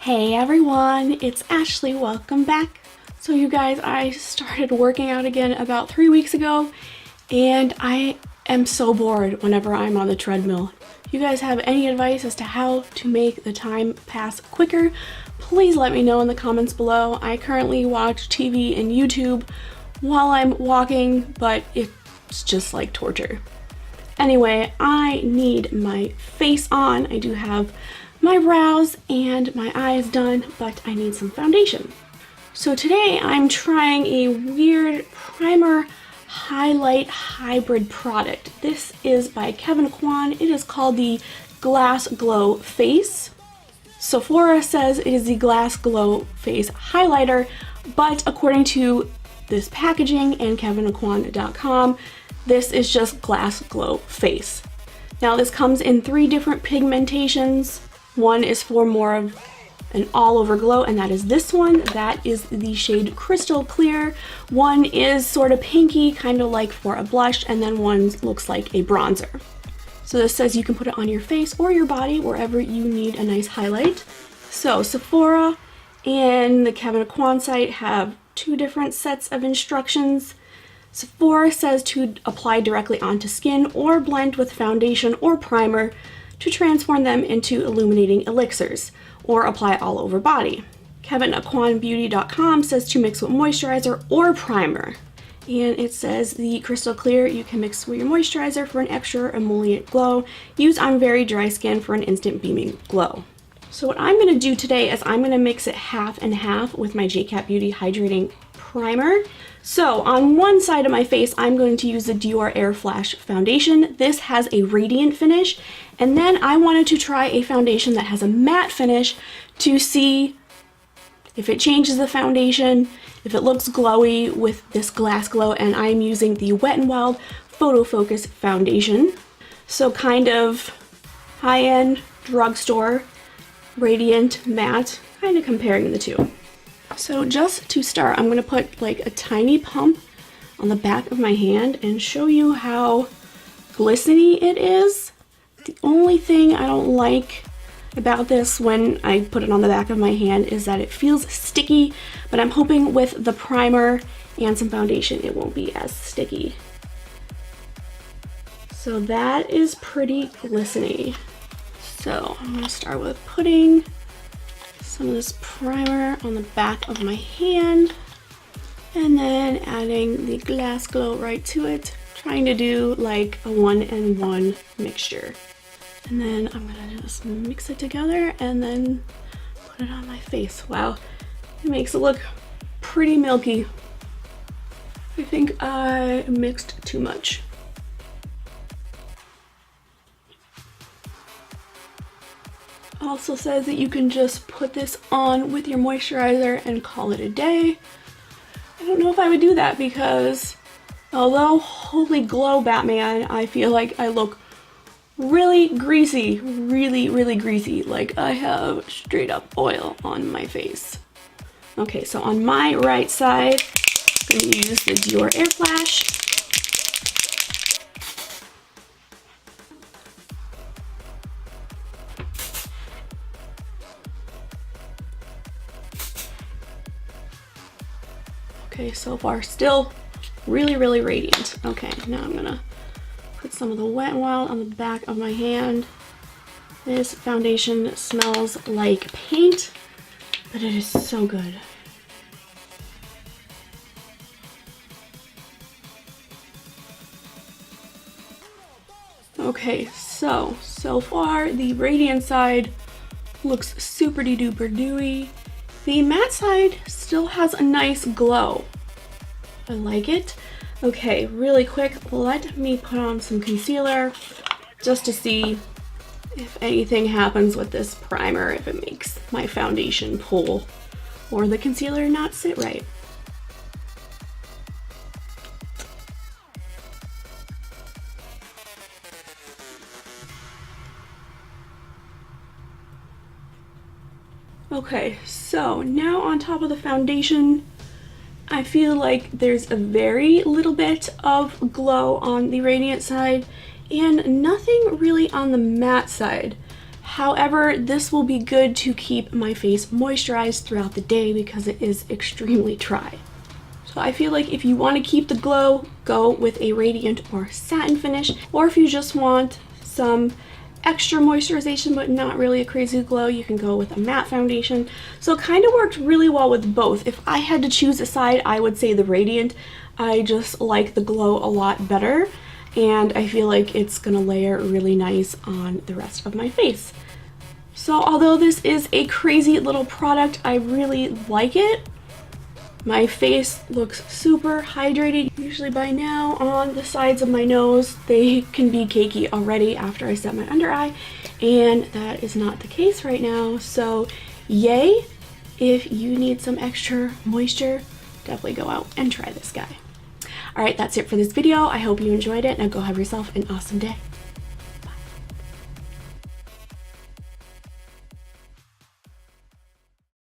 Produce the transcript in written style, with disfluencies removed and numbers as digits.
Hey everyone, it's Ashley. Welcome back. So you guys, I started working out again about 3 weeks ago and I am so bored whenever I'm on the treadmill. If you guys have any advice as to how to make the time pass quicker, please let me know in the comments below. I currently watch TV and YouTube while I'm walking, but it's just like torture. Anyway, I need my face on. I do have my brows and my eyes done, but I need some foundation. So today I'm trying a weird primer highlight hybrid product. This is by Kevyn Aucoin. It is called the Glass Glow Face. Sephora says it is the Glass Glow Face highlighter, but according to this packaging and KevynAucoin.com, this is just Glass Glow Face. Now this comes in 3 different pigmentations. One is for more of an all-over glow, and that is this one. That is the shade Crystal Clear. One is sort of pinky, kind of like for a blush, and then one looks like a bronzer. So this says you can put it on your face or your body, wherever you need a nice highlight. So Sephora and the Kevyn Aucoin site have 2 different sets of instructions. Sephora says to apply directly onto skin or blend with foundation or primer to transform them into illuminating elixirs, or apply all over body. KevynAucoinBeauty.com says to mix with moisturizer or primer. And it says the Crystal Clear you can mix with your moisturizer for an extra emollient glow. Use on very dry skin for an instant beaming glow. So what I'm going to do today is I'm going to mix it half and half with my JCat Beauty Hydrating Primer. So on one side of my face, I'm going to use the Dior Airflash foundation. This has a radiant finish. And then I wanted to try a foundation that has a matte finish to see if it changes the foundation, if it looks glowy with this glass glow. And I'm using the Wet n Wild Photofocus foundation. So kind of high-end drugstore, radiant, matte, kind of comparing the two. So just to start, I'm going to put like a tiny pump on the back of my hand and show you how glistening it is. The only thing I don't like about this when I put it on the back of my hand is that it feels sticky, but I'm hoping with the primer and some foundation it won't be as sticky. So that is pretty glistening. So I'm going to start with putting some of this primer on the back of my hand and then adding the Glass Glow right to it, trying to do like a 1-in-1 mixture. And then I'm gonna just mix it together and then put it on my face. Wow, it makes it look pretty milky. I think I mixed too much. Also says that you can just put this on with your moisturizer and call it a day. I don't know if I would do that because although holy glow Batman, I feel like I look really greasy, really greasy, like I have straight up oil on my face. Okay, so on my right side, I'm going to use the Dior Airflash. Okay, so far still really radiant. Okay, now I'm gonna put some of the Wet n Wild on the back of my hand. This foundation smells like paint, but it is so good. Okay, so far the radiant side looks super duper dewy. The matte side still has a nice glow. I like it. Okay, really quick, let me put on some concealer just to see if anything happens with this primer, if it makes my foundation pull or the concealer not sit right. Okay, so now on top of the foundation, I feel like there's a very little bit of glow on the radiant side and nothing really on the matte side. However, this will be good to keep my face moisturized throughout the day because it is extremely dry. So I feel like if you want to keep the glow, go with a radiant or satin finish, or if you just want some extra moisturization but not really a crazy glow, you can go with a matte foundation. So it kind of worked really well with both. If I had to choose a side, I would say the radiant. I just like the glow a lot better, and I feel like it's gonna layer really nice on the rest of my face. So although this is a crazy little product, I really like it. My face looks super hydrated. Usually by now on the sides of my nose, they can be cakey already after I set my under eye, and that is not the case right now. So yay, if you need some extra moisture, definitely go out and try this guy. All right, that's it for this video. I hope you enjoyed it. Now go have yourself an awesome day.